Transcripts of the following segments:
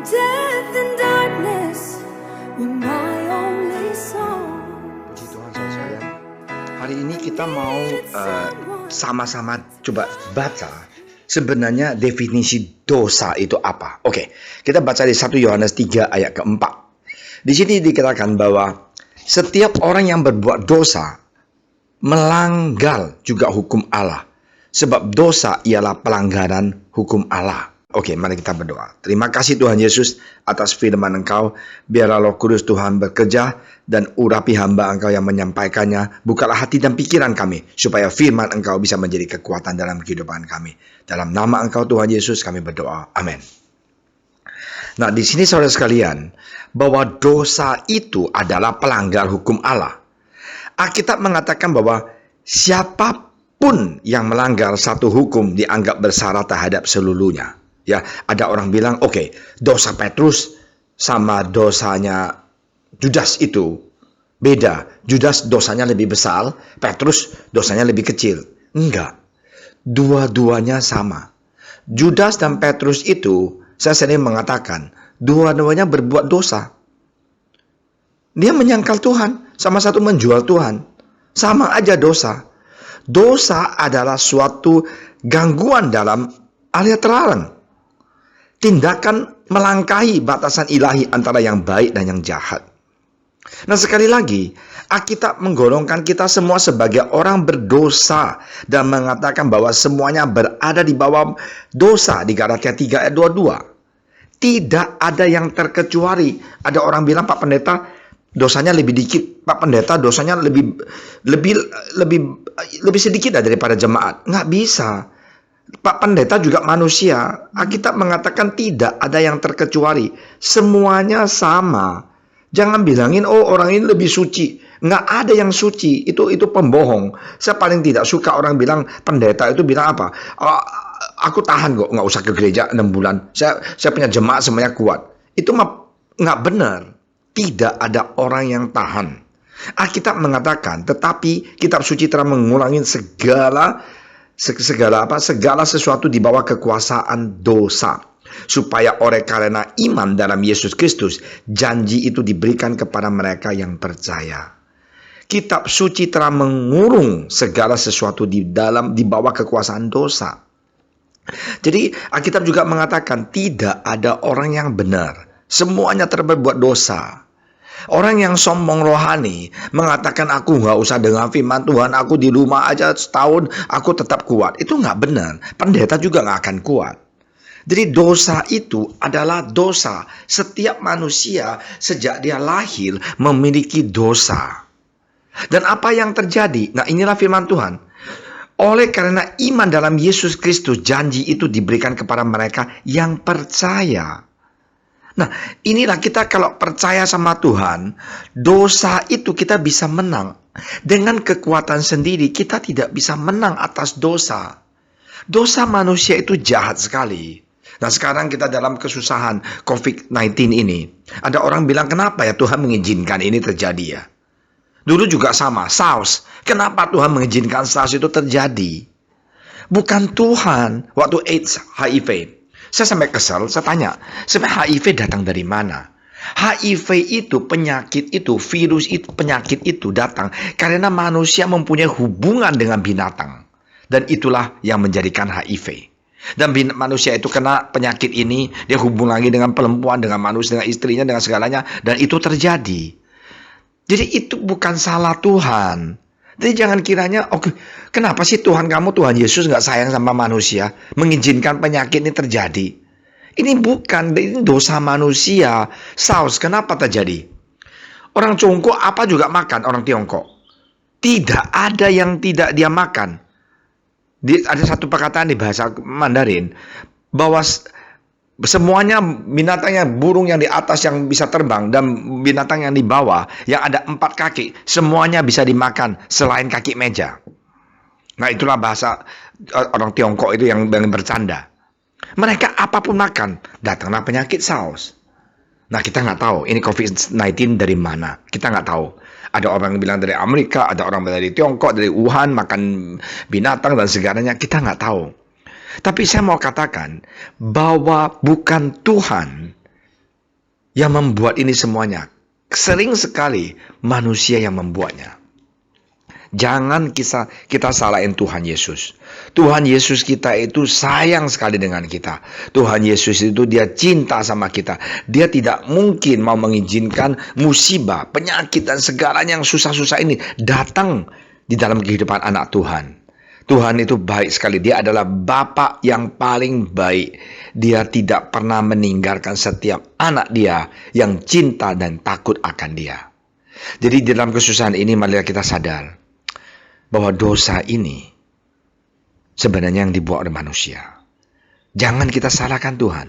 Death and darkness were my only song. Puji Tuhan saudara sekalian. Hari ini kita mau sama-sama coba baca sebenarnya definisi dosa itu apa. Oke, kita baca di 1 Yohanes 3 ayat keempat. Di sini dikatakan bahwa setiap orang yang berbuat dosa melanggar juga hukum Allah. Sebab dosa ialah pelanggaran hukum Allah. Oke, mari kita berdoa. Terima kasih Tuhan Yesus atas firman Engkau. Biarlah Roh Kudus Tuhan bekerja dan urapi hamba Engkau yang menyampaikannya. Bukalah hati dan pikiran kami supaya firman Engkau bisa menjadi kekuatan dalam kehidupan kami. Dalam nama Engkau Tuhan Yesus kami berdoa. Amin. Nah, di sini saudara sekalian, bahwa dosa itu adalah pelanggar hukum Allah. Alkitab mengatakan bahwa siapapun yang melanggar satu hukum dianggap bersalah terhadap seluruhnya. Ya, ada orang bilang, oke, dosa Petrus sama dosanya Judas itu beda. Judas dosanya lebih besar, Petrus dosanya lebih kecil. Enggak. Dua-duanya sama. Judas dan Petrus itu, saya sering mengatakan, dua-duanya berbuat dosa. Dia menyangkal Tuhan, sama satu menjual Tuhan. Sama aja dosa. Dosa adalah suatu gangguan dalam area terlarang. Tindakan melangkahi batasan ilahi antara yang baik dan yang jahat. Nah, sekali lagi, Alkitab menggolongkan kita semua sebagai orang berdosa dan mengatakan bahwa semuanya berada di bawah dosa di Galatia 3 ayat 22. Tidak ada yang terkecuali. Ada orang bilang, Pak Pendeta, dosanya lebih dikit. Pak Pendeta, dosanya lebih sedikit daripada jemaat. Nggak bisa. Pak Pendeta juga manusia. Alkitab mengatakan tidak ada yang terkecuali. Semuanya sama. Jangan bilangin, oh orang ini lebih suci. Nggak ada yang suci. Itu pembohong. Saya paling tidak suka orang bilang, pendeta itu bilang apa? Aku tahan kok, nggak usah ke gereja 6 bulan. Saya punya jemaat semuanya kuat. Itu nggak benar. Tidak ada orang yang tahan. Alkitab mengatakan, tetapi kitab suci telah mengulangi segala sesuatu di bawah kekuasaan dosa, supaya oleh karena iman dalam Yesus Kristus janji itu diberikan kepada mereka yang percaya. Kitab suci telah mengurung segala sesuatu di bawah kekuasaan dosa. Jadi Alkitab juga mengatakan tidak ada orang yang benar, semuanya berbuat dosa. Orang yang sombong rohani mengatakan aku nggak usah dengar firman Tuhan, aku di rumah aja setahun, aku tetap kuat. Itu nggak benar. Pendeta juga nggak akan kuat. Jadi dosa itu adalah dosa. Setiap manusia sejak dia lahir memiliki dosa. Dan apa yang terjadi? Nah, inilah firman Tuhan. Oleh karena iman dalam Yesus Kristus, janji itu diberikan kepada mereka yang percaya. Nah, inilah kita kalau percaya sama Tuhan, dosa itu kita bisa menang. Dengan kekuatan sendiri, kita tidak bisa menang atas dosa. Dosa manusia itu jahat sekali. Nah, sekarang kita dalam kesusahan COVID-19 ini. Ada orang bilang, kenapa ya Tuhan mengizinkan ini terjadi ya? Dulu juga sama, SARS. Kenapa Tuhan mengizinkan SARS itu terjadi? Bukan Tuhan, waktu AIDS, HIV. Saya sampai kesal, saya tanya, sebenarnya HIV datang dari mana? HIV itu, penyakit itu, virus itu, penyakit itu datang karena manusia mempunyai hubungan dengan binatang. Dan itulah yang menjadikan HIV. Dan manusia itu kena penyakit ini, dia hubung lagi dengan perempuan, dengan manusia, dengan istrinya, dengan segalanya. Dan itu terjadi. Jadi itu bukan salah Tuhan. Jadi jangan kiranya, oke, kenapa sih Tuhan kamu, Tuhan Yesus nggak sayang sama manusia, mengizinkan penyakit ini terjadi? Ini bukan, ini dosa manusia. SARS, kenapa terjadi? Orang Tiongkok apa juga makan, orang Tiongkok. Tidak ada yang tidak dia makan. Ada satu perkataan di bahasa Mandarin, bahwa semuanya binatangnya, burung yang di atas yang bisa terbang dan binatang yang di bawah yang ada 4 kaki, semuanya bisa dimakan selain kaki meja. Nah, itulah bahasa orang Tiongkok itu yang bercanda. Mereka apapun makan, datanglah penyakit SARS. Nah, kita nggak tahu ini COVID-19 dari mana. Kita nggak tahu. Ada orang yang bilang dari Amerika, ada orang dari Tiongkok, dari Wuhan, makan binatang dan segalanya. Kita nggak tahu. Tapi saya mau katakan bahwa bukan Tuhan yang membuat ini semuanya. Sering sekali manusia yang membuatnya. Jangan kita salahin Tuhan Yesus. Tuhan Yesus kita itu sayang sekali dengan kita. Tuhan Yesus itu dia cinta sama kita. Dia tidak mungkin mau mengizinkan musibah, penyakit, dan segalanya yang susah-susah ini datang di dalam kehidupan anak Tuhan. Tuhan itu baik sekali. Dia adalah Bapa yang paling baik. Dia tidak pernah meninggalkan setiap anak dia yang cinta dan takut akan dia. Jadi dalam kesusahan ini marilah kita sadar bahwa dosa ini sebenarnya yang dibuat oleh manusia. Jangan kita salahkan Tuhan.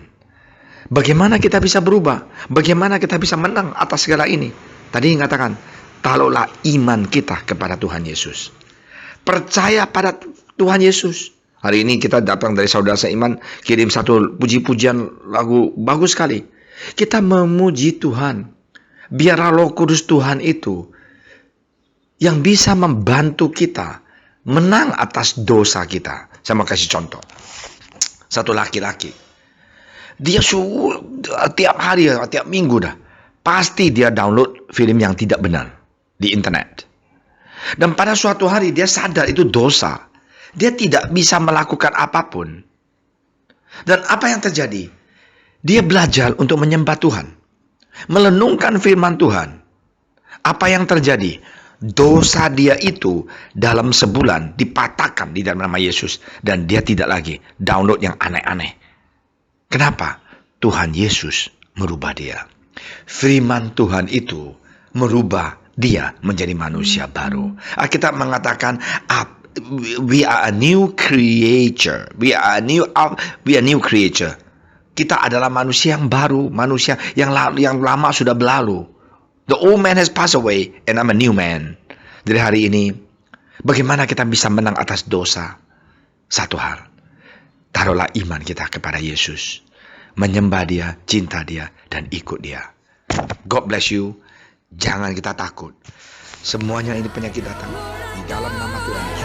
Bagaimana kita bisa berubah? Bagaimana kita bisa menang atas segala ini? Tadi mengatakan, taruhlah iman kita kepada Tuhan Yesus. Percaya pada Tuhan Yesus. Hari ini kita datang dari saudara seiman, kirim satu puji-pujian lagu bagus sekali. Kita memuji Tuhan. Biarlah Roh Kudus Tuhan itu yang bisa membantu kita menang atas dosa kita. Saya mau kasih contoh. Satu laki-laki. Dia tiap hari, tiap minggu dah. Pasti dia download film yang tidak benar di internet. Dan pada suatu hari dia sadar itu dosa. Dia tidak bisa melakukan apapun. Dan apa yang terjadi? Dia belajar untuk menyembah Tuhan. Melenungkan firman Tuhan. Apa yang terjadi? Dosa dia itu dalam sebulan dipatahkan di dalam nama Yesus. Dan dia tidak lagi download yang aneh-aneh. Kenapa? Tuhan Yesus merubah dia. Firman Tuhan itu merubah dia menjadi manusia baru. Alkitab mengatakan, we are a new creature. We are new creature. Kita adalah manusia yang baru, manusia yang lama sudah berlalu. The old man has passed away and I'm a new man. Jadi hari ini, bagaimana kita bisa menang atas dosa? Satu hal, taruhlah iman kita kepada Yesus. Menyembah dia, cinta dia, dan ikut dia. God bless you. Jangan kita takut. Semuanya ini penyakit datang di dalam nama Tuhan.